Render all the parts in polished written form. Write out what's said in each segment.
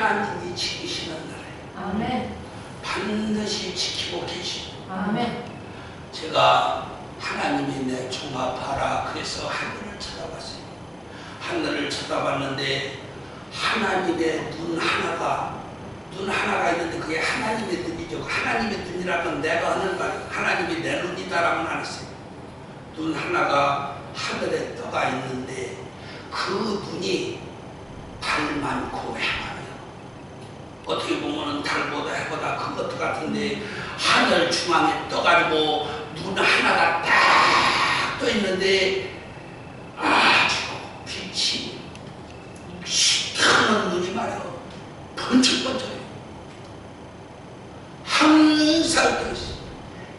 하나님이 지키시는 나라예요. 아멘. 반드시 지키고 계시고. 아멘. 제가 하나님이 내 종합하라 그래서 하늘을 쳐다봤어요. 하늘을 쳐다봤는데 하나님의 눈 하나가 있는데 그게 하나님의 눈이죠. 하나님의 눈이라면 내가 하는 말 하나님이 내 눈이다라고는 안 했어요. 눈 하나가 하늘에 떠가 있는데 그 눈이 달 많고 해 많아요. 어떻게 보면 달보다 해보다 큰 것도 같은데 하늘 중앙에 떠가지고 눈 하나가 딱 떠 있는데 아주 빛이 시커먼 눈이 말이요 번쩍번쩍해요. 항상 떠 있어요.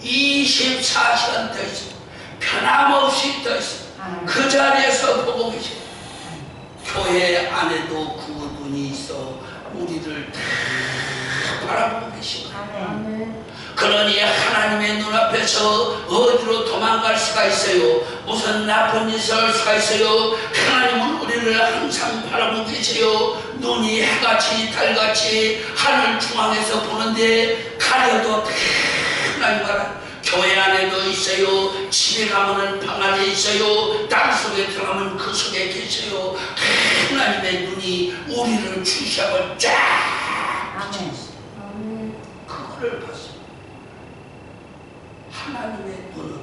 24시간 떠 있어요. 변함없이 떠 있어요. 그 자리에서 보고 계셔요. 교회 안에도 그 눈이 있어 우리를 다 바라보고 계시고. 그러니 하나님의 눈앞에서 어디로 도망갈 수가 있어요? 무슨 나쁜 짓을 할 수가 있어요? 하나님은 우리를 항상 바라보고 계세요. 눈이 해같이 달같이 하늘 중앙에서 보는데 가려도 다 하나님 알아. 교회 안에도 있어요. 집에 가면은 방 안에 있어요. 땅 속에 들어가면 그 속에 계세요. 하나님의 눈이 우리를 주시하고 쫙 아멘. 그거를 봤어요. 하나님의 눈은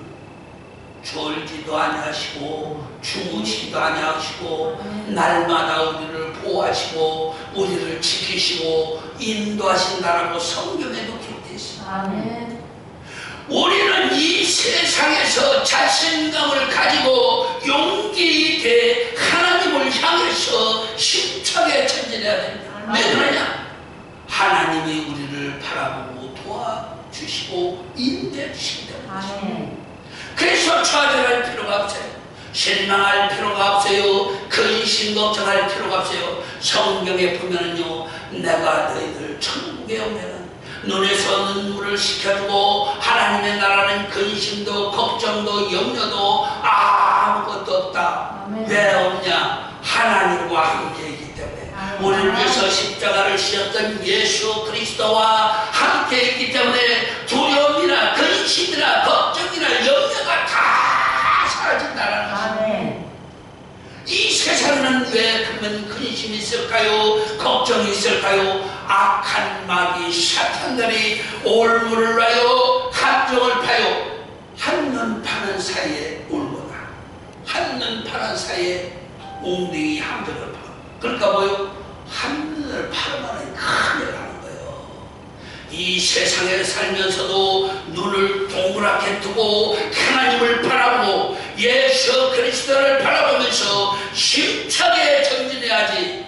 졸지도 아니하시고 주무시지도 아니하시고 날마다 우리를 보호하시고 우리를 지키시고 인도하신다라고 성경에도 기록되어 있습니다. 아멘. 우리는 이 세상에서 자신감을 가지고 용기 있게 하나님을 향해서 힘차게 전진해야 됩니다. 왜 그러냐? 하나님이 우리를 바라보고 도와주시고 인도해 주시기 때문에. 그래서 좌절할 필요가 없어요. 실망할 필요가 없어요. 근심 걱정할 필요가 없어요. 성경에 보면은요, 내가 너희들 천국에 오면은 눈에서 눈물을 식혀주고 하나님의 나라는 근심도 걱정도 염려도 아무것도 없다. 왜 없냐? 하나님과 함께이기 때문에. 우리를 위해서 십자가를 지셨던 예수 그리스도와 함께있기 때문에 두려움이나 근심이나 걱정이나 염려가 다 사라진다는 것입니다. 이 세상에는 왜 그러면 근심이 있을까요? 걱정이 있을까요? 악한 마귀 사탄들이 올무를 놔요. 함정을 파요. 한눈 파는 사이에 울거나 한눈 파는 사이에 웅덩이 함정을 파. 그러니까 뭐요? 한눈을 파르면 큰일 나는 거예요. 이 세상에 살면서도 눈을 동그랗게 뜨고 하나님을 바라보고 예수 그리스도를 바라보면서 힘차게 전진해야지.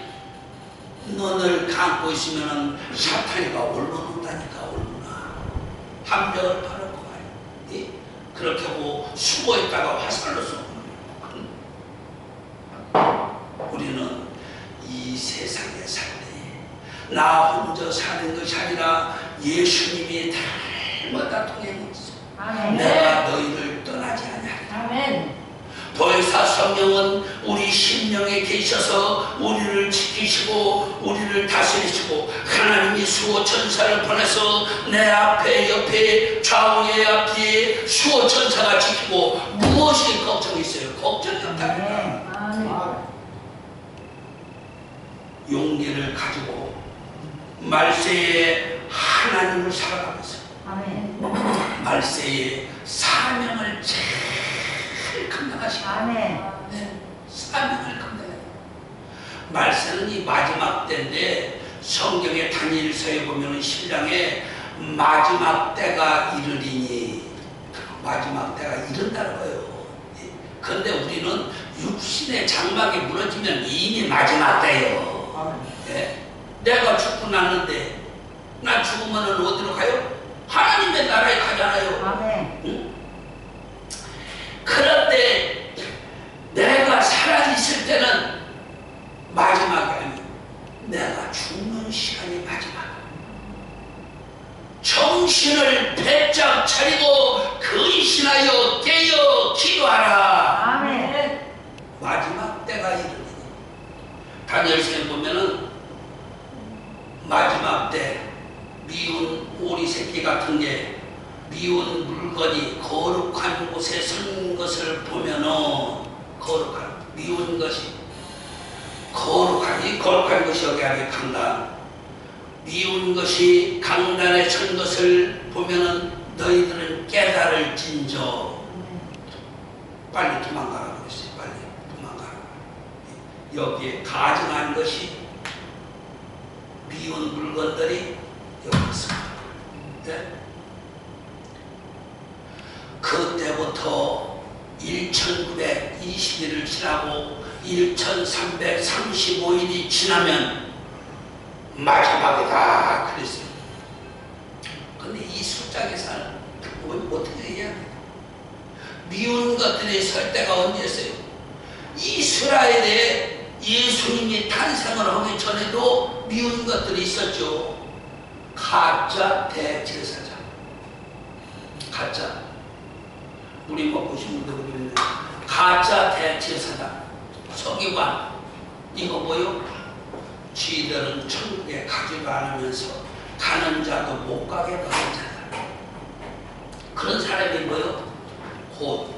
눈을 감고 있으면 사탄이가 올라온다니까. 올라오나 함정을 파놓고 가요. 예? 그렇게 하고 숨어있다가 화살로 쏘는 거예요. 우리는 이 세상에 살 때 나 혼자 사는 것이 아니라 예수님이 달마다 동행이 있어. 내가 너희를 떠나지 않으리라. 보혜사 성령은 우리 심령에 계셔서 우리를 지키시고 우리를 다스리시고 하나님이 수호 천사를 보내서 내 앞에 옆에 좌우에 앞뒤에 수호 천사가 지키고 무엇이 걱정이 있어요? 걱정이 없다니까. 용기를 가지고 말세에 하나님을 살아가면서 말세에 사명을 잘 감당하시고 사명을 감당해요. 말세는 이 마지막 때인데 성경의 다니엘서에 보면 10장에 마지막 때가 이르리니 마지막 때가 이른다는 거예요. 그런데 우리는 육신의 장막이 무너지면 이미 마지막 때예요. 네? 내가 죽고 났는데 나 죽으면 어디로 가요? 하나님의 나라에 가잖아요. 응? 그런데 내가 살아있을 때는 마지막이 아니에요. 내가 죽는 시간이 마지막. 정신을 배짝 차리고 근신하여 깨어 기도하라. 마지막 때가 이르니 다니엘서에 보면은 마지막 때 미운 오리 새끼 같은 게 미운 물건이 거룩한 곳에 선 것을 보면은 거룩한 미운 것이 거룩한 것이 여기 안에 강단 미운 것이 강단에 선 것을 보면은 너희들은 깨달을진저 빨리 도망가라 그랬어요. 빨리 도망가라. 여기에 가증한 것이 미운 물건들이 여기 있습니다. 네? 그때부터 1920일을 지나고 1335일이 지나면 마지막이다 그랬어요. 근데 이 숫자 계산을 어떻게 해야 돼요? 미운 것들이 설 때가 언제였어요? 이스라엘에 예수님이 탄생을 하기 전에도 미운 것들이 있었죠. 가짜 대제사장, 가짜 우리 먹고 싶은 분들 그러는데 가짜 대제사장, 서기관 이거 뭐요? 쥐들은 천국에 가지도 않으면서 가는 자도 못 가게 하는 자다. 그런 사람이 뭐요? 곧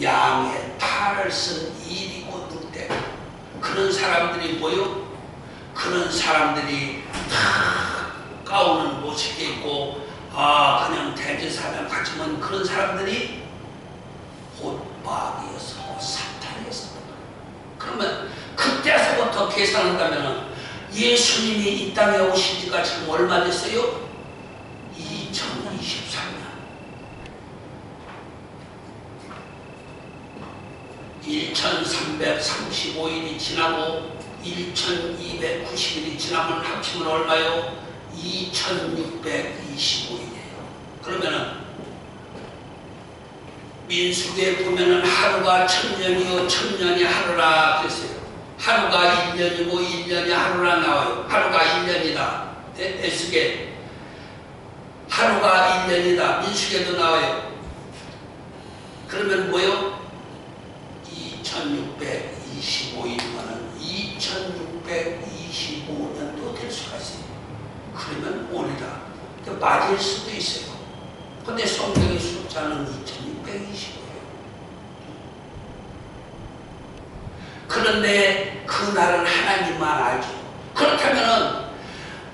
양의 탈을 쓴 일이고 늑대. 그런 사람들이 뭐요? 그런 사람들이 다 가오는 모습이 있고 그냥 대제사장 같으면 그런 사람들이 곧 마귀였어, 사탄이었어. 그러면 그때서부터 계산한다면 예수님이 이 땅에 오신 지가 지금 얼마 됐어요? 2023년. 1335일이 지나고 1290일이 지나면 합치면 얼마요? 2625일이에요. 그러면은 민수기에 보면은 하루가 천년이요 천년이 하루라 그랬어요. 하루가 1년이고 1년이 하루라 나와요. 하루가 1년이다. 에스겔 하루가 1년이다. 민수기에도 나와요. 그러면 뭐요? 2625일이면은 2625년도 될 수가 있어요. 그러면 오리라. 맞을 수도 있어요. 근데 성경의 숫자는 2625예요. 그런데 그날은 하나님만 알죠. 그렇다면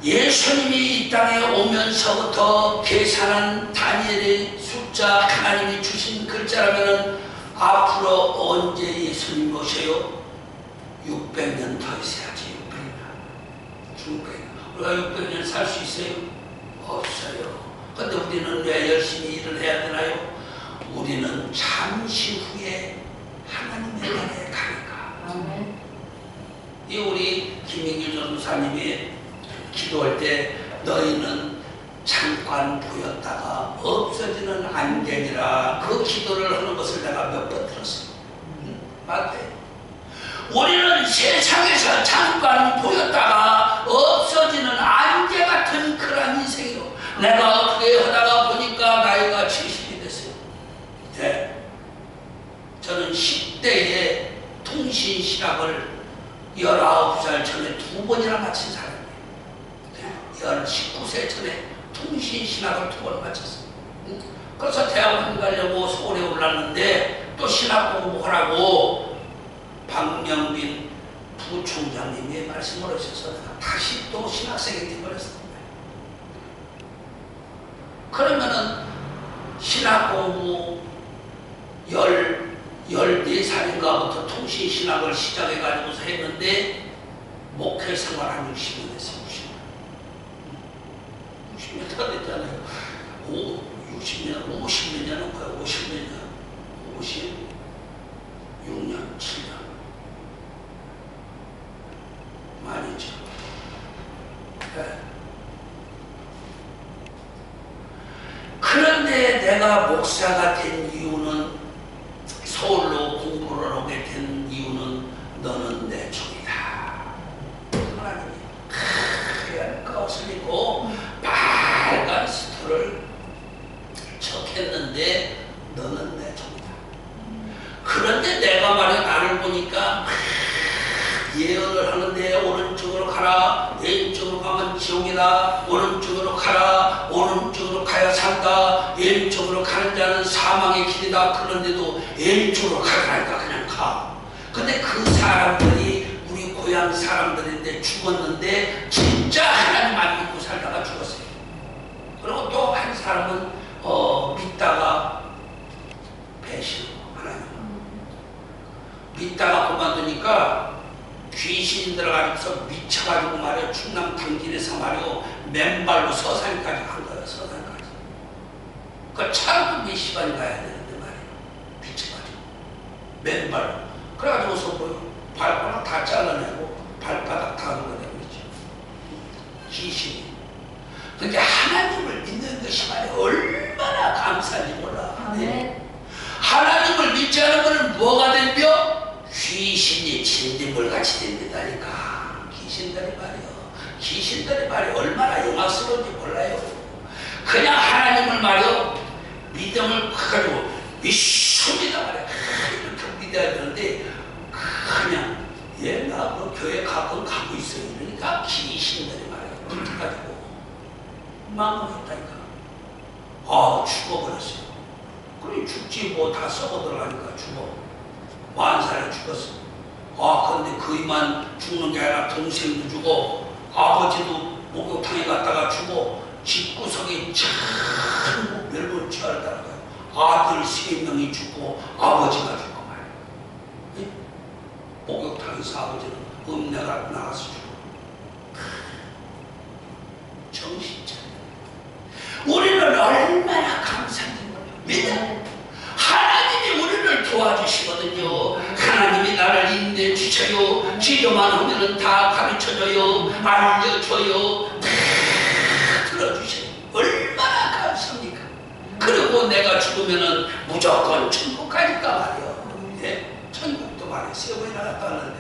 예수님이 이 땅에 오면서부터 계산한 다니엘의 숫자, 하나님이 주신 글자라면 앞으로 언제 예수님 오셔요? 600년 더 있어야지. 600년. 우리가 600년 살 수 있어요? 없어요. 근데 우리는 왜 열심히 일을 해야 되나요? 우리는 잠시 후에 하나님의 나라에 가니까. 이 우리 김인규 전도사님이 기도할 때 너희는 잠깐 보였다가 없어지는 안개니라 그 기도를 하는 것을 내가 몇 번 들었어요. 맞아요. 우리는 세상에서 잠깐 보였다가 없어지는 안개 같은 그런 인생이요. 내가 어떻게 하다가 보니까 나이가 70이 됐어요. 네. 저는 10대에 통신 실학을 19살 전에 2번이나 마친 사람이에요. 네. 19세 전에 통신 신학을 2번 마쳤어요. 그래서 대학원 가려고 서울에 올랐는데 또 신학 공부하라고 박명빈 부총장님이 말씀을 하셔서 내가 다시 또 신학생이 되어버렸습니다. 그러면은 신학 공부 14살인가부터 통신신학을 시작해가지고서 했는데 목회 생활 한 60년 했어요. 60년 다 됐잖아요. 60년, 50몇 년 한 거야. 50몇 년. 56년, 7년. 많이죠. 네. 그런데 내가 목사가 된 이유는 서울로 공부를 하게 된 이유는 너는 내 종이다. 하나님이 하얀 가옷을 입고 빨간 스토를 척했는데 너는 내 종이다. 그런데 내가 말이야 나를 보니까 예언을 하는데 오른쪽으로 가라 왼쪽으로 왼쪽으로 가면 지옥이다. 오른쪽으로 가라. 오른쪽으로 가야 산다. 왼쪽으로 가는 자는 사망의 길이다. 그런데도 왼쪽으로 가라니까 그냥 가. 근데 그 사람들이 우리 고향 사람들인데 죽었는데 진짜 하나님만 믿고 살다가 죽었어요. 그리고 또 한 사람은 믿다가 배신으로 하나님 믿다가 그만두니까 귀신 들어가면서 미쳐가지고 말이야 충남 당진에서 말이야 맨발로 서산까지 간 거야. 서산까지. 그 차도 몇 시간 가야 되는데 말이야 미쳐가지고 맨발로. 그래가지고서 뭐 발바닥 다 잘라내고 발바닥 다 긁어내고 있죠. 귀신이. 그러니까 하나님을 믿는 것이 말이야 얼마나 감사한지 몰라. 네. 하나님을 믿지 않은 것은 뭐가 된겨? 귀신이 진딧물같이 된다니까. 귀신들이 말이야 얼마나 영악스러운지 몰라요. 그냥 하나님을 말이야 믿음을 가지고 믿습니다 말이야. 이렇게 믿어야 되는데 그냥 나 그 교회 가끔 가고 있어요. 그러니까 귀신들이 말이야 불가지고 망했다니까. 죽어버렸어요. 그래 죽지 뭐 다 썩어 들어가니까 죽어. 만살에 죽었어. 그런데 그이만 죽는 게 아니라 동생도 죽어. 아버지도 목욕탕에 갔다가 죽어. 집구석에 전부 멸군 치열하더라고요. 아들 3명이 죽고 아버지가 죽고 말이야. 예? 목욕탕에서 아버지는 읍내가 나가서 죽어. 정신 차려. 우리는 얼마나 감사한지 몰라요. 하나님이 우리를 도와주시거든요. 하나님이 나를 인내해 주셔요. 기도만 하면은 다 가르쳐줘요. 알려줘요. 다 들어주셔요. 얼마나 감사합니까? 그리고 내가 죽으면은 무조건 천국 가니까 말이요. 예? 천국도 말이야. 세번이나 갔다 왔는데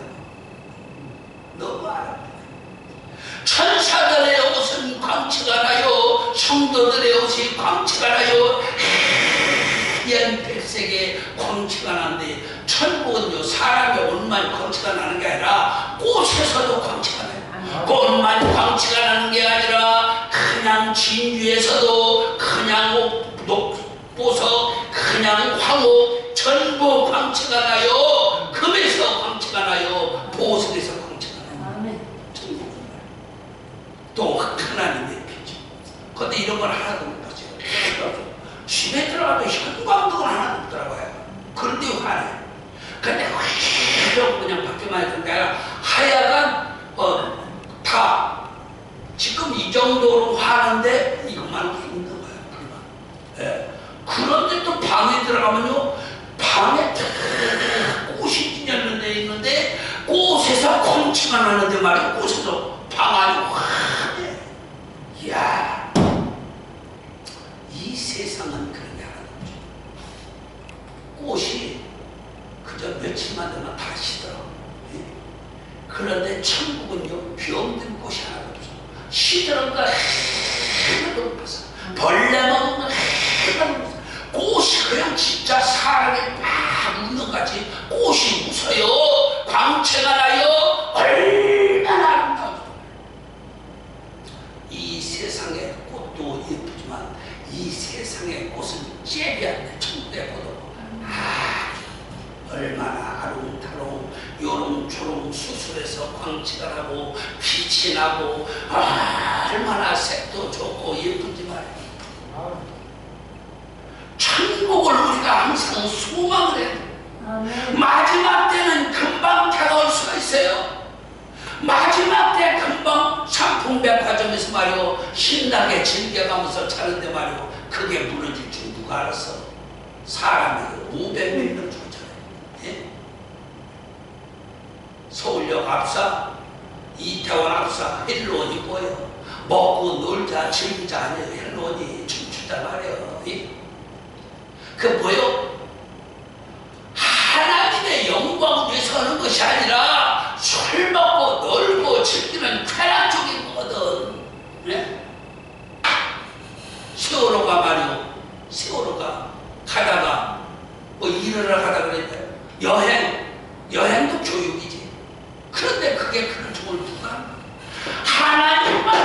너무 아름다워. 천사들의 옷은 광채가 나요. 성도들의 옷이 광채가 나요. 하얀 백색의 광채가 나는데 천국은요 사람의 옷만 광채가 나는 게 아니라 꽃에서도 광채가 나요. 꽃만 광채가 나는 게 아니라 그냥 진주에서도 그냥 녹보석 그냥 황옥 전부 광채가 나요. 금에서 광채가 나요. 보석에서 광채가 나요. 또 하나님의 빛이. 그런데 이런 걸 하나도 못 봤어요. 집에 들어가도 형광등은 하나도 없더라고요. 그런데 화내. 근데 그냥 밖에만 있던 게 아니라 하여간 다 지금 이 정도로 화는데 이것만 없으면 있는 거예요. 예. 그런데 또 방에 들어가면요 방에 꽃이 찢어진 데 있는데 꽃에서 콩치가 나는데 말이야. 꽃에서 방 안이 화내. 이야 이 세상은 그런 게 하나도 없죠. 꽃이 그저 며칠만 되면 다 시들어. 그런데 천국은요 병든 꽃이 하나도 없어. 시들은 거 하나도 없어. 벌레 먹은 거 하나도 없어. 꽃이 그냥 진짜 사람이 막 웃는 것 같이 꽃이 웃어요. 광채가 나요. 얼마나 아름다워. 이 세상의 꽃도 예쁘지만 이 세상의 꽃은 잽이었네. 천국의 꽃도 얼마나 아롱다롱 요롱조롱 수술해서 광채가 나고 빛이 나고 얼마나 색도 좋고 예쁜지 말이야. 천국을 우리가 항상 소망을 해야 돼. 마지막 때는 금방 다가올 수가 있어요. 마지막 때 금방 상품백화점에서 말이요 신나게 즐겨가면서 차는데 말이요 그게 무너질 줄 누가 알았어? 사람이 500명을 죽었잖아요. 예? 서울역 앞사 이태원 앞사 헬로원이 뭐예요? 먹고 놀자 즐기자 아니에요. 헬로원이 춤추자 말이에요. 예? 그 뭐예요? 하나님의 영광을 위해서 하는 것이 아니라 술 먹고 놀고 즐기는 쾌락적인 거거든. 네? 세월호가 말이요. 세월호가 가다가 뭐 일을 하다 그랬대요. 여행도 교육이지. 그런데 그게 그런 종을 누가 하나님만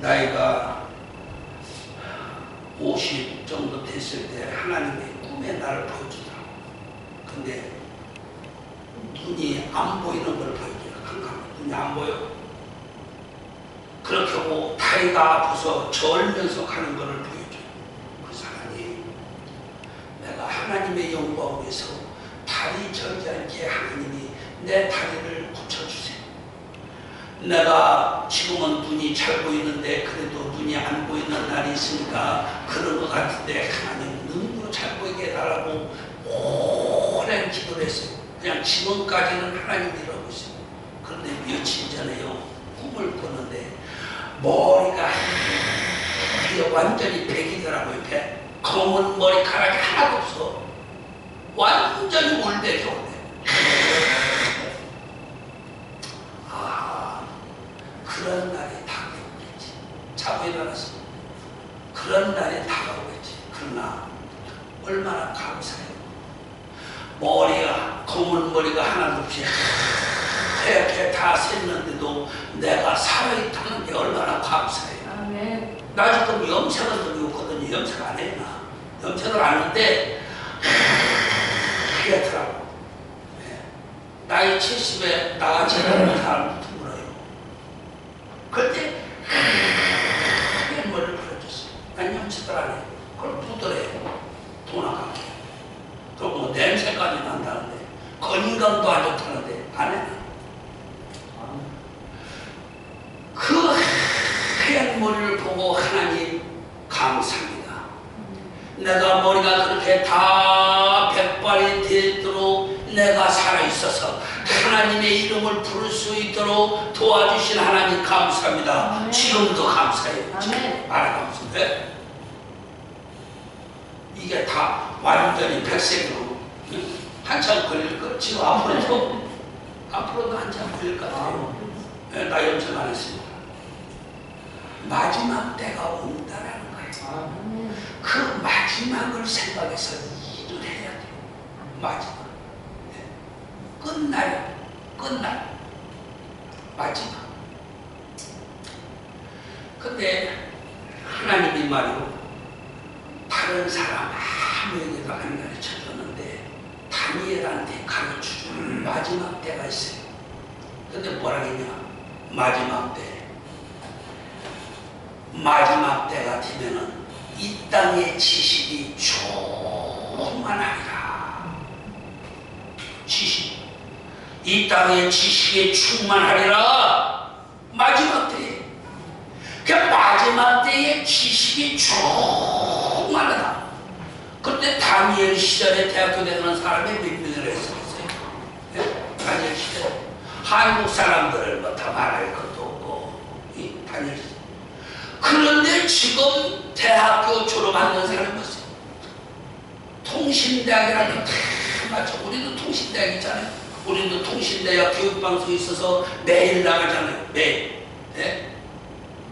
나이가 50 정도 됐을 때 하나님의 꿈에 나를 보여주더라고. 근데 눈이 안 보이는 걸 보여줘요. 캄캄해. 눈이 안 보여. 그렇게 하고 다리가 아파서 절면서 가는 것을 보여줘요. 그래서 하나님, 내가 하나님의 영광을 위해서 다리 절지 않게 하나님이 내 다리를 고쳐주세요. 내가 지금은 눈이 잘 보이는데 그래도 눈이 안 보이는 날이 있으니까 그런 것 같은데 하나님 눈으로 잘 보이게 해달라고 오랜 기도를 했어요. 그냥 지금까지는 하나님이라고 있어요. 그런데 며칠 전에요, 꿈을 꿨는데 머리가 완전히 백이더라고요. 검은 머리카락이 하나도 없어. 완전히 올백이 올백. 그런 날이 다가오겠지. 자고 일어났어. 그런 날이 다가오겠지. 그러나 얼마나 감사해요. 머리가, 검은 머리가 하나도 없이 이렇게 다 샜는데도 내가 살아있다는 게 얼마나 감사해요. 아멘. 나 지금 염색을 들고 있거든요. 염색 안 했나? 염색을 안 했는데 하얗더라고. 나이 70에 나같이 젊은 사람 드물어요. 그때 하얀 머리를 풀어줬어요. 난 염색을 안 해요. 그걸 부드러워요. 돈 아깝게. 그리고 뭐 냄새까지 난다는데 건강도 안 좋다는데 안 해요. 그 하얀 머리를 보고 하나님 감사합니다. 내가 머리가 그렇게 다 백발이 되도록 내가 살아있어서 하나님의 이름을 부를 수 있도록 도와주신 하나님 감사합니다. 아멘. 지금도 감사해요. 아멘. 감사합니다. 이게 다 완전히 백색으로 한참 걸릴 것. 지금 앞으로도 한참 걸릴 것 같아요. 나 염색 안 했습니다. 마지막 때가 온다라는 거예요. 그 마지막을 생각해서 일을 해야 돼요. 마지막. 끝날. 마지막. 근데 하나님이 말이요, 다른 사람 아무에게도 안 가르쳐줬는데 다니엘한테 가르쳐주는 마지막 때가 있어요. 근데 뭐라 했냐? 마지막 때가 되면은 이 땅의 지식이 충만하리라. 이 땅의 지식에 충만하리라. 마지막 때에. 그 마지막 때에 지식이 충만하다. 그때 다니엘 시절에 대학교 다니는 사람이 몇 명이나 있었어요? 다니엘 시절에. 한국 사람들을 뭐 다 말할 것도 없고, 다니엘 시절. 그런데 지금 대학교 졸업하는 사람이 있어요. 통신대학이라는 거 다 맞죠. 우리도 통신대학 있잖아요. 우리도 통신대학 교육방송이 있어서 매일 나가잖아요. 매일. 네?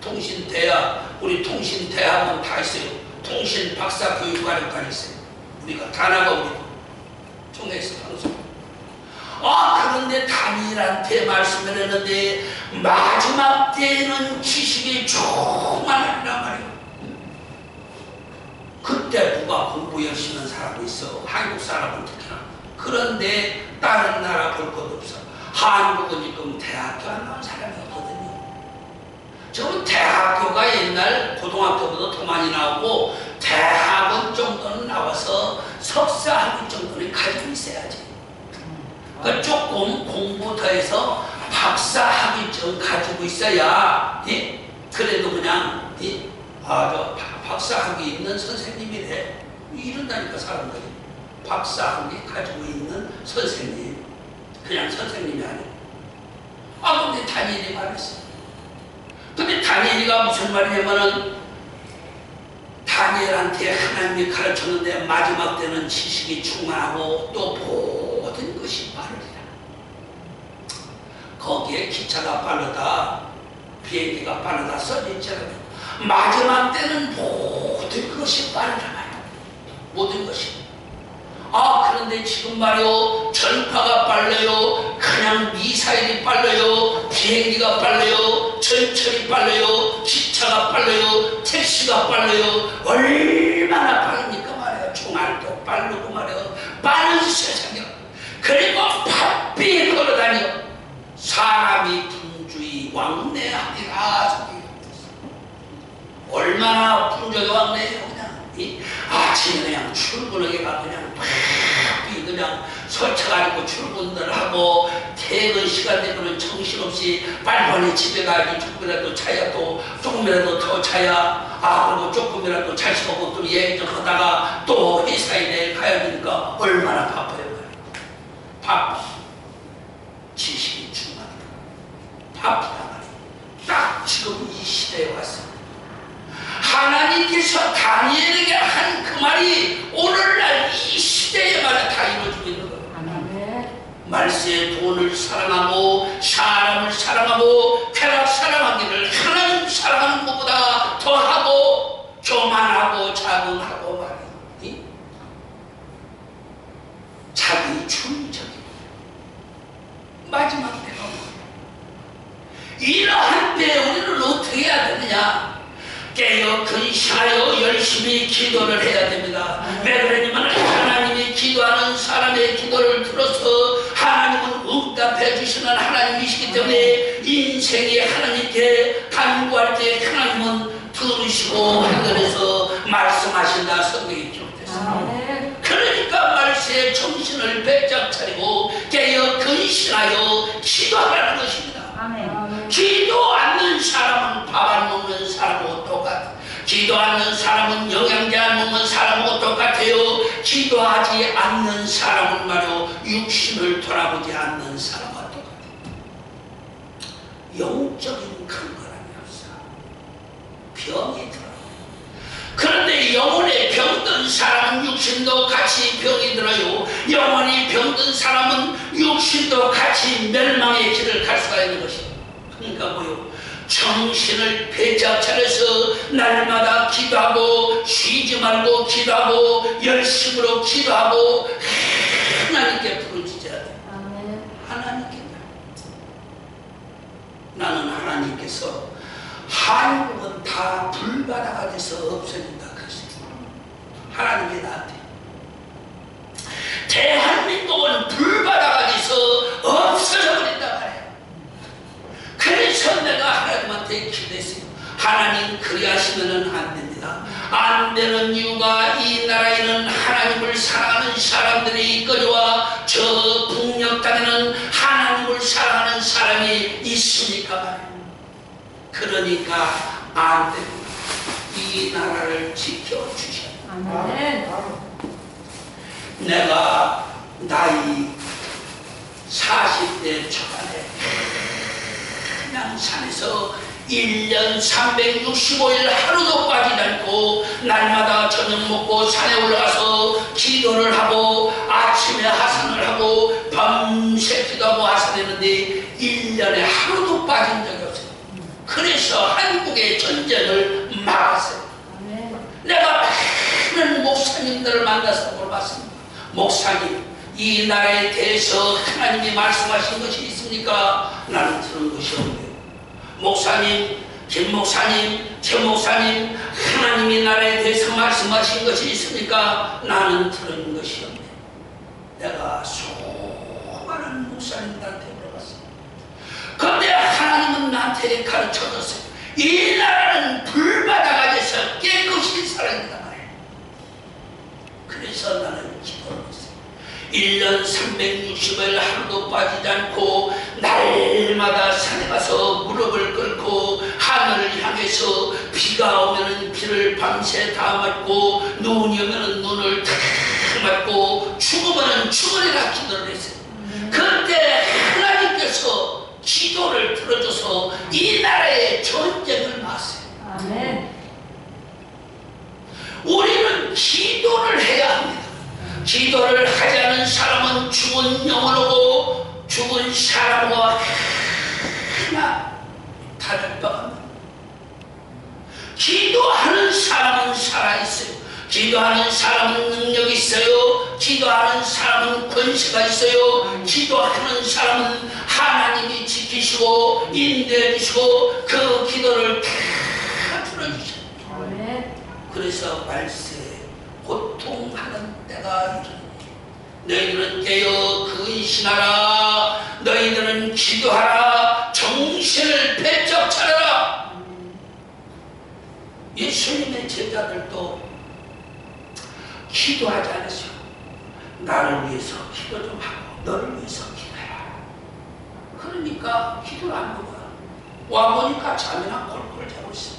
통신대학, 우리 통신대학은 다 있어요. 통신 박사 교육과정까지 있어요. 우리가 다 나가. 우리도 총회에서 방송. 그런데 다니엘한테 말씀을 했는데 마지막 때에는 지식이 충만하리란 말이에요. 그때 누가 공부 열심히 하는 사람이 있어. 한국 사람은 특히나. 그런데 다른 나라 볼 것 없어. 한국은 지금 대학교 안 나온 사람이 없거든요. 지금 대학교가 옛날 고등학교보다 더 많이 나오고 대학원 정도는 나와서 석사 학위 정도는 가지고 있어야지. 그러니까 조금 공부 더 해서 박사 학위증 가지고 있어야, 그래도 그냥, 박사 학위 있는 선생님이래. 이런다니까, 사람들이. 박사 학위 가지고 있는 선생님. 그냥 선생님이 아니고. 근데 다니엘이 말했어. 근데 다니엘이가 무슨 말이냐면은, 다니엘한테 하나님이 가르쳤는데 마지막 때는 지식이 충만하고 또 모든 것이 빠르리라. 거기에 기차가 빠르다, 비행기가 빠르다 써있잖아요. 마지막 때는 모든 것이 빠르다 말이야. 모든 것이. 그런데 지금 말이요, 전파가 빨라요, 그냥 미사일이 빨라요, 비행기가 빨라요, 전철이 빨라요, 기차가 빨라요, 택시가 빨라요. 얼마나 빠릅니까 말이에요. 총알도 빠르고 말이에요. 빠른 세상이요. 그리고 바삐 걸어다녀. 사람이 분주히 왕래하니라. 얼마나 분주히 왕래해요. 그냥 아침에 그냥 출근하기가 그냥 설쳐가지고 출근들 하고, 퇴근 시간 되면 정신없이 빨리빨리 집에 가야지. 조금이라도 자야, 또 조금이라도 더 자야, 그리고 조금이라도 잘 먹고 또 얘기 좀 하다가 또 회사에 내일 가야 되니까 얼마나 바빠요. 바빠. 지식이 중요하다. 바쁘다 말이야. 딱 지금 이 시대에 왔어. 하나님께서 다니엘에게 한 그 말이 오늘날 이 시대에 말에 다 이루어지고 있는 거예요. 말세에 돈을 사랑하고 사람을 사랑하고 쾌락 사랑하기를 하나님 사랑하는 것보다 더하고 교만하고 자긍하고 말이야. 자기 중의적인 마지막 때가 이러한 때에 우리는 어떻게 해야 되느냐? 깨어 근신하여 열심히 기도를 해야 됩니다. 왜 그러냐면 하나님이 기도하는 사람의 기도를 들어서 하나님은 응답해 주시는 하나님이시기 때문에 인생이 하나님께 간구할 때 하나님은 들으시고 하늘에서 말씀하신다. 성경에 기록됐습니다. 그러니까 말세에 정신을 바짝 차리고 깨어 근신하여 기도하라는 것입니다. 기도 않는 사람은 밥 안 먹는 사람하고 똑같아요. 기도 않는 사람은 영양제 안 먹는 사람하고 똑같아요. 기도하지 않는 사람은 말이요, 육신을 돌아보지 않는 사람과 똑같아요. 영적인 근거라는 없어. 병이 들어요. 그런데 영혼에 병든 사람은 육신도 같이 병이 들어요. 영혼이 병든 사람은 육신도 같이 멸망의 길을 갈 수가 있는 것이에요. 그러니까 뭐요? 정신을 바짝 차려서 날마다 기도하고 쉬지 말고 기도하고 열심으로 기도하고 하나님께 부르짖어야 돼. 하나님께. 나는 하나님께서 한국은 다 불바다가 돼서 없어진다 그랬어요. 하나님이 나한테. 대한민국은 불바다가 돼서 없어져 버린다 말이에요. 그래서 내가 하나님한테 기도했어요. 하나님 그리하시면 안 됩니다. 안 되는 이유가 이 나라에는 하나님을 사랑하는 사람들이 있거니와 저 북녘 땅에는 하나님을 사랑하는 사람이 있으니까 말이에요. 그러니까 안 됩니다. 이 나라를 지켜주셔야 합니다. 내가 나이 40대 초반에 그냥 산에서 1년 365일 하루도 빠지지 않고 날마다 저녁 먹고 산에 올라가서 기도를 하고 아침에 하산을 하고 밤새 기도하고 하산했는데 1년에 하루도 빠진 적이 없어요. 그래서 한국의 전쟁을 막았어요. 내가 많은 목사님들을 만나서 물어봤습니다. 목사님, 이 나라에 대해서 하나님이 말씀하신 것이 있습니까? 나는 들은 것이 없네요. 목사님, 김 목사님, 최 목사님, 하나님이 나라에 대해서 말씀하신 것이 있습니까? 나는 들은 것이 없네요. 내가 수많은 목사님들한테 물어봤어요. 그런데 하나님은 나한테 가르쳐줬어요. 이 나라는 불바다가 돼서 깨끗이 살아있다 말이에요. 그래서 나는 기도를 했어요. 1년 360일 하루도 빠지지 않고 날마다 산에 가서 무릎을 꿇고 하늘을 향해서 비가 오면 비를 밤새 다 맞고 눈이 오면 눈을 다 맞고 죽으면 죽으리라 기도를 했어요. 그때 하나님께서 기도를 들어줘서 이 나라의 전쟁을 막았어요. 아멘. 우리는 기도를 해야 합니다. 기도를 하지 않은 사람은 죽은 영혼하고 죽은 사람과 하나 다를 바가 없습니다. 기도하는 사람은 살아있어요. 기도하는 사람은 능력이 있어요. 기도하는 사람은 권세가 있어요. 기도하는 사람은 하나님이 지키시고 인도해 주시고 그 기도를 다 들어주셔요. 그래서 말세 고통하는 때가 이르니 너희들은 깨어 근신하라. 너희들은 기도하라. 정신을 배쩍 차려라. 예수님의 제자들도 기도하지 않으시고 나를 위해서 기도 좀 하고 너를 위해서 기도해라. 그러니까 기도를 안 하는 거야. 와보니까 잠이나 꼴꼴 자고 있어.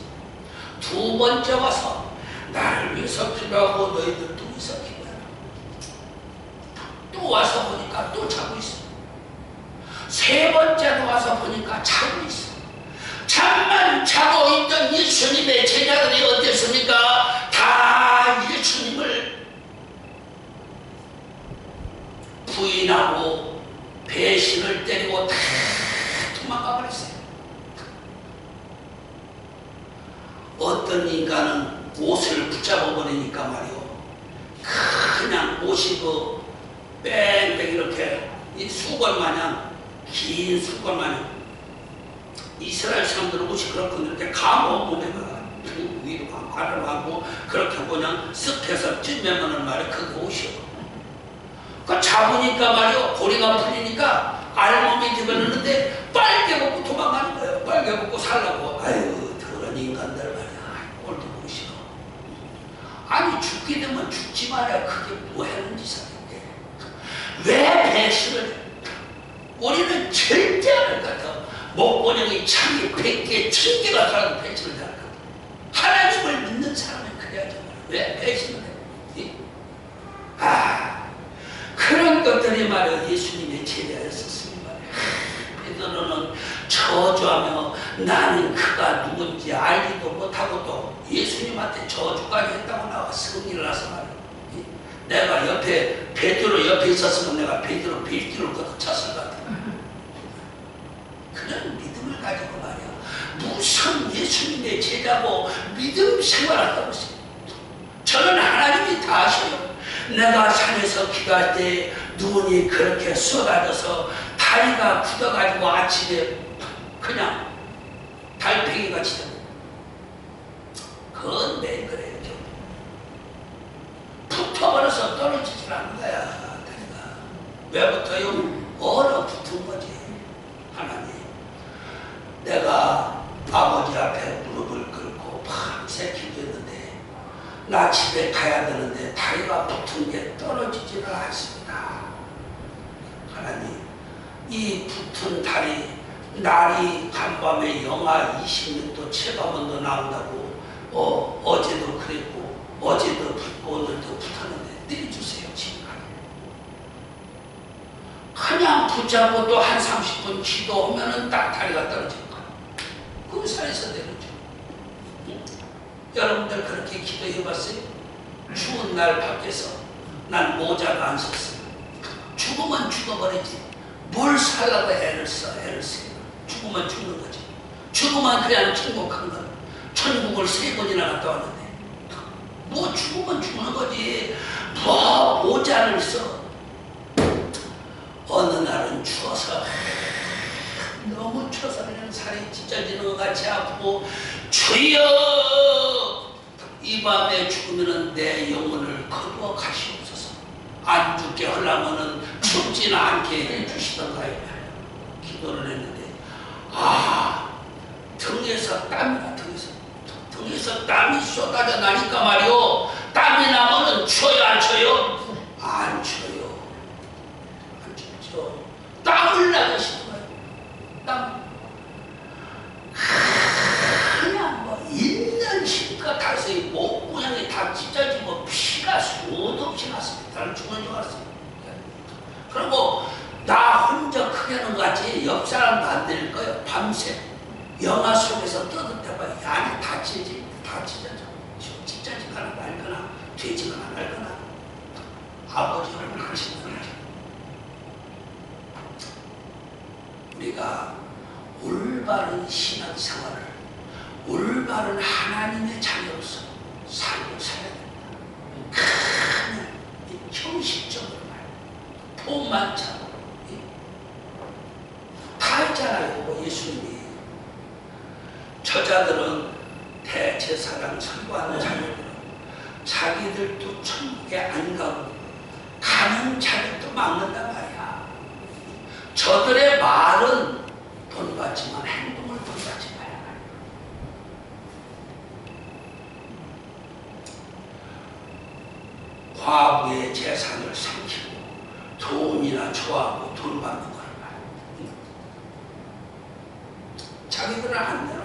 두 번째 와서 나를 위해서 기도하고 너희들도 위해서 기도해라. 또 와서 보니까 또 자고 있어. 세 번째도 와서 보니까 자고 있어. 잠만 자고 있던 예수님의 제자들이 어땠습니까? 다 예수님을 부인하고 배신을 때리고 다 도망가 버렸어요. 어떤 인간은 옷을 붙잡아 버리니까 말이요, 그냥 옷이 그 뺑뺑 이렇게 이 수건 마냥, 긴 수건 마냥, 이스라엘 사람들은 옷이 그렇거든요. 이렇게 감어 몸에다가 위로 감고 아래로 감고 그렇게 그냥 쓱 해서 찐면은 말이야 그게 옷이요. 그 잡으니까 말이요 고리가 풀리니까 알몸이 되었는데 빨개 벗고 도망가는 거예요. 빨개 벗고 살라고. 아유 그런 인간들 말이야 꼴도 보기 싫어. 아니 죽게 되면 죽지 말아야 그게 뭐 하는 짓인데 왜 배신을 해? 우리는 절대 안 할 것 같아. 목본영이 창이 100개, 1000개가 살아도 배신을 할 것 같아. 하나님을 믿는 사람은 그래야죠. 왜 배신을 해? 그런 것들이 말이야 예수님의 제자였었습니다. 베드로는 저주하며 나는 그가 누군지 알지도 못하고 또 예수님한테 저주까지 했다고 나와 승리를 나서 말이야. 내가 옆에 베드로 옆에 있었으면 내가 베드로 빌기를 걷어찼을 것 같아. 그런 믿음을 가지고 말이야 무슨 예수님의 제자고 믿음 생활한다고 했어요. 저는 하나님이 다 아셔요. 내가 산에서 기도할 때 눈이 그렇게 쏟아져서 다리가 굳어가지고 아침에 그냥 달팽이같이 되고 그건 매일 그래요. 붙어버려서 떨어지질 않는 거야. 다리가 왜 붙어요? 얼어 붙은 거지. 하나님 내가 아버지 앞에 무릎을 꿇고 밤새 기도했는데 나 집에 가야 되는데 다리가 붙은 게 떨어지지를 않습니다. 하나님 이 붙은 다리 날이 한밤에 영하 20도 체감온도 나온다고 어제도 그랬고 어제도 붙고 오늘도 붙었는데 떼주세요. 지금 그냥 붙잡고 또 한 30분 기도하면은 딱 다리가 떨어질 거야. 그 산에서 내려줘. 여러분들 그렇게 기도해봤어요? 추운 날 밖에서 난 모자가 안 썼어요. 죽으면 죽어버리지. 뭘 살라고 애를 써. 죽으면 죽는 거지. 죽으면 그냥 천국한 거야. 천국을 3번이나 갔다 왔는데 뭐 죽으면 죽는 거지. 뭐 모자를 써. 어느 날은 추워서 너무 추워서 그냥 살이 찢어지는 것 같이 아프고 주여 이 밤에 죽으면 내 영혼을 거두어 가시옵소서. 안 죽게 하려면 죽지는 않게 해주시던가요. 기도를 했는데 등에서 땀이나 등에서 땀이 쏟아져 나니까 말이요 땀이 나면은 추워요 안 추워요? 안 추워요. 땀을 나가시는 거예요. 땀. 그냥 뭐 있는 힘껏 다서 목구멍이 다 찢어지고 피가 수도 없이 났습니다. 나는 죽은 줄 알았어요. 그리고 나 혼자 크게 하는 것 같이 옆 사람도 안 들릴 거예요. 밤새 영화 속에서 떠들다가 안에 다 찢어져. 찢어지거나 말거나 되지거나 말거나 아버지 얼굴 하시는 거죠. 우리가 올바른 신앙생활을 올바른 하나님의 자녀로서 살고 살아야 됩니다. 그냥 형식적으로 돈만 차고 다 했잖아요. 예수님이. 저자들은 대제사장 선고하는 자녀들은 자기들도 천국에 안 가고 가는 자들도 막는단 말이야. 저들의 말은 돈 받지만 행동을 돈 받지 말아야 말이야. 과부의 재산을 삼키고 돈이나 좋아하고 돈 받는 거란 말이야. 자기들은 안 내놔.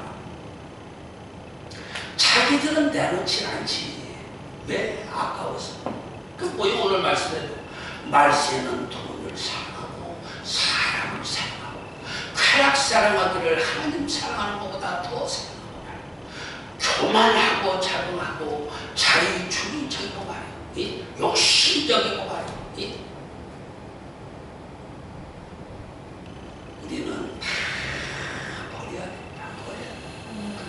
자기들은 내놓지 않지. 왜? 아까워서. 그 뭐예요? 오늘 말씀에도 말세는 돈을 사랑하고 사람을 사랑하고 쾌락 사랑하기를 하나님 사랑하는 것보다 더 사랑하고 말이에요. 교만하고 자긍하고 자의주의적이고 말이에요. 욕심적이고 말이에요. 우리는 다 버려야 된다. 버려야 된다.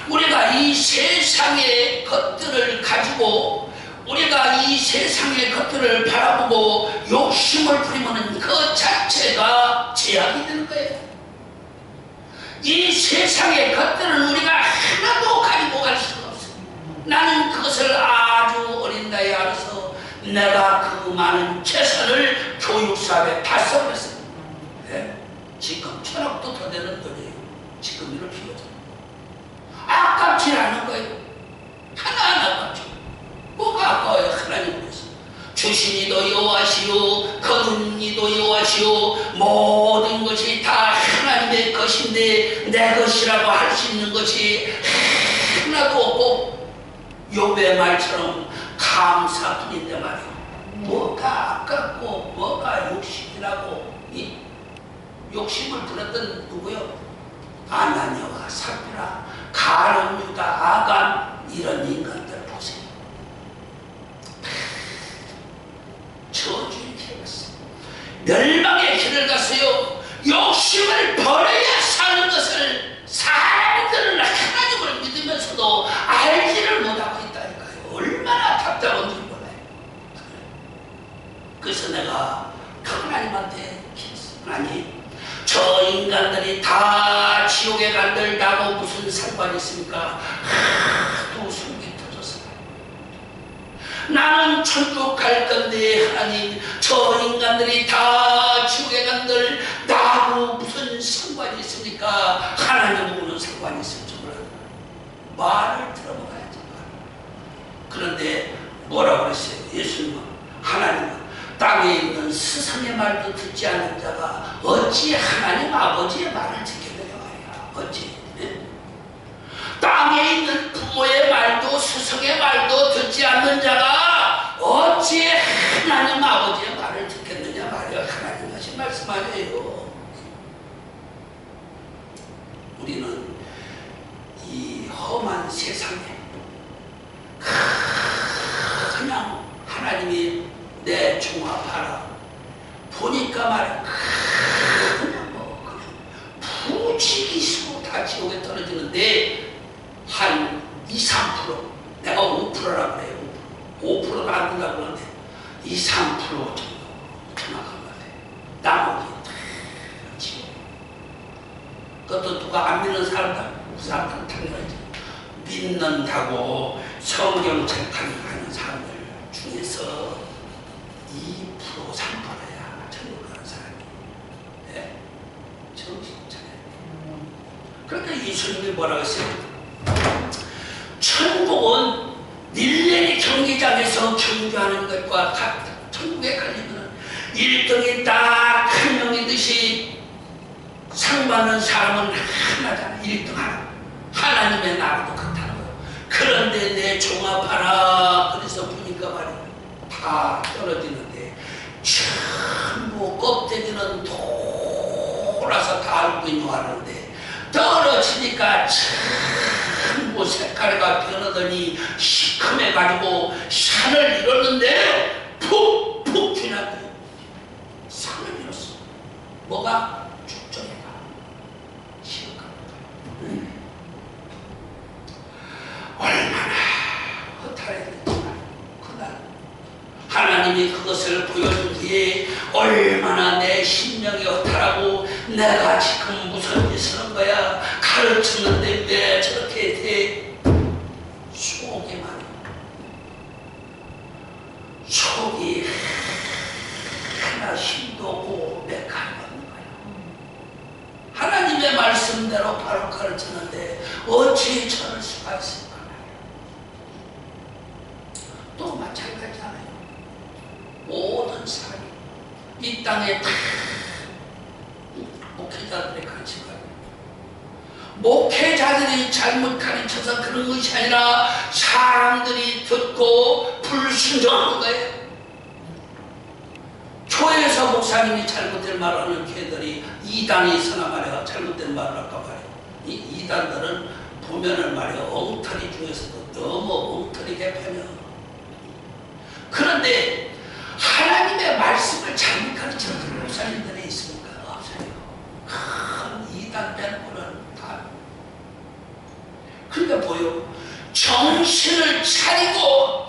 우리가 이 세상의 것들을 가지고 우리가 이 세상의 것들을 바라보고 욕심을 부리면 그 자체가 제약이 되는 거예요. 이 세상의 것들은 우리가 하나도 가지고 갈 수가 없어요. 나는 그것을 아주 어린 나이에 알아서 내가 그 많은 재산을 교육사업에 다 써버렸어요. 네? 지금 1,000억도 더 되는 돈이에요. 지금 이럴 필요가 없어요. 아깝지 않은 거예요. 하나하나 아깝죠. 뭐가 아까워요? 하나님 위해서. 주신이도 여호와시요 거둔이도 여호와시요 모든 것이 다 하나님의 것인데 내 것이라고 할 수 있는 것이 하나도 없고 욥의 말처럼 감사뿐인데 말이에요. 뭐가 아깝고 뭐가 욕심이라고. 이 욕심을 부렸던 누구요? 아나니아와 삽비라, 가룟, 유다, 아간 이런 인간들 보세요. 저주의 길을 갔어요. 멸망의 길을 갔어요. 욕심을 버려야 사는 것을 사람들은 하나님을 믿으면서도 알지를 못하고 있다니까요. 얼마나 답답한지 몰라요. 그래서 내가 하나님한테 기도했어요. 하나님, 저 인간들이 다 지옥에 간들 나하고 무슨 상관이 있습니까? 하도 속이 터져서 나는 천국 갈 건데 하나님, 저 인간들이 다 지옥에 간들 나하고 무슨 상관이 있습니까? 하나님하고는 상관이 있을지 몰라요. 말을 들어먹어야지. 그런데 뭐라고 그랬어요? 예수님은, 하나님은 땅에 있는 스승의 말도 듣지 않는 자가 어찌 하나님 아버지의 말을 지켜드려 말이야. 어찌? 네? 땅에 있는 부모의 말도 스승의 말도 듣지 않는 자가 어찌 하나님 아버지의 말을 듣겠느냐 말이야. 하나님 하신 말씀 아니에요. 우리는 이 험한 세상에 그냥 하나님이 내 종합하라 보니까 말이야. 그냥 부지기수로 다 지옥에 떨어지는데 한 2~3% 내가 5%라고 그래요. 5%가 안 된다고 그러는데 2~3% 정도 정확한 것 같아요. 나머지 다 지옥. 그것도 누가 안 믿는 사람들, 그 사람들은 당연하지. 믿는다고 성경 책하는 사람들 중에서 2%, 3%야 천국 가는 사람이. 네? 정신 차려야 돼. 그러니까 예수님이 뭐라고 했어요? 천국은 릴레이 경기장에서 경주하는 것과 같다. 천국에 가려면 1등이 딱 한 명이듯이 상 받는 사람은 하나잖아. 1등 하나. 하나님의 나라도 그렇다는 거예요. 그런데 내 종합하라 그래서 보니까 말이야. 다 떨어지는데 전부 껍데기는 돌아서 다 알고 있는 거 하는데 떨어지니까 전부 색깔가 변하더니 시커매가지고 산을 이뤘는데 푹푹 지났대요. 산을 이뤘어. 뭐가? 죽정해가 시커매가. 얼마나 허탈했는지 그날 하나님 하나님이 그것을 보여준 뒤에 얼마나 내 심령이 허탈하고 내가 지금 무슨 짓을 한 거야, 가르쳤는데 왜 저렇게 돼, 속이 말이야, 속이 하나 힘도 없고 맥하는 거야. 하나님의 말씀대로 바로 가르쳤는데 어찌 저럴 수가 있을까? 또 마찬가지잖아요. 모든 사람이 이 땅에 다 목회자들의 가치가, 목회자들이 잘못 가르쳐서 그런 것이 아니라 사람들이 듣고 불순종하는 거예요. 교회에서 목사님이 잘못된 말을 하는 교회들이 이단이 있으나 말이야, 잘못된 말을 할까 말이야. 이 이단들은 보면은 말이야, 엉터리 중에서도 너무 엉터리 개편이야. 그런데 하나님의 말씀을 잘못 가르치는 목사님들이 있습니까? 없어요. 큰 이단된 분은 다. 그러니까 뭐요? 정신을 차리고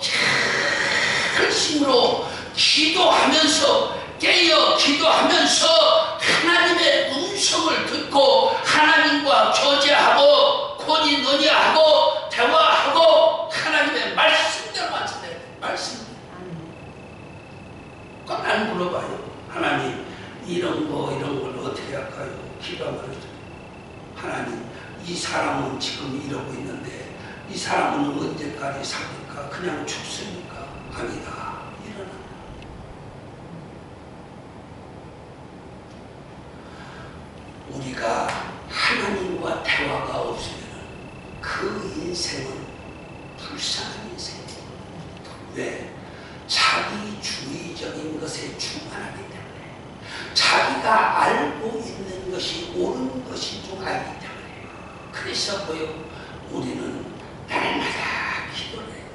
열심으로 기도하면서, 깨어 기도하면서 하나님의 음성을 듣고 하나님과 교제하고 권위 논의하고 대화하고 하나님의 말씀대로만 전해야 돼. 말씀. 그럼 난 물어봐요. 하나님, 이런 걸 어떻게 할까요? 기도하면 하나님, 이 사람은 지금 이러고 있는데 이 사람은 언제까지 삽니까? 그냥 죽습니까? 아니다. 일어나. 우리가 하나님과 대화가 없으면 그 인생은 불쌍한 인생이에요. 왜? 자기주의적인 것에 충만하기 때문에, 자기가 알고 있는 것이 옳은 것인 줄 알기 때문에. 그래서 우리는 날마다 기도를 해야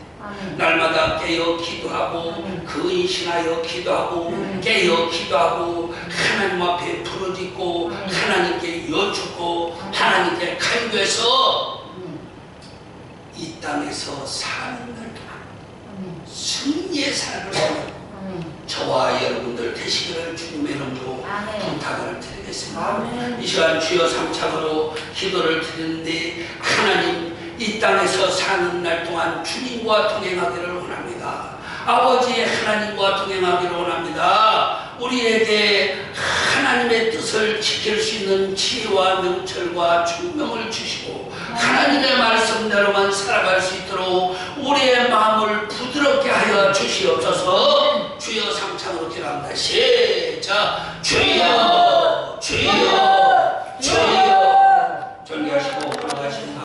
돼. 날마다 깨어 기도하고 근신하여 기도하고 깨어 기도하고 하나님 앞에 부르짖고 하나님께 여쭙고 하나님께 간구해서 이 땅에서 사는 날 동안 승리의 삶을 사는 저와 여러분들 되시기를 주님의 이름으로 부탁을 드리겠습니다. 이 시간 주여 삼창으로 기도를 드리는데, 하나님, 이 땅에서 사는 날 동안 주님과 동행하기를 원합니다. 아버지 하나님과 동행하기를 원합니다. 우리에게 하나님의 뜻을 지킬 수 있는 지혜와 명철과 총명을 주시고 하나님의 말씀대로만 살아갈 수 있도록 우리의 마음을 부드럽게 하여 주시옵소서. 주여 삼창으로 기도합니다. 시작. 주여, 주여, 주여.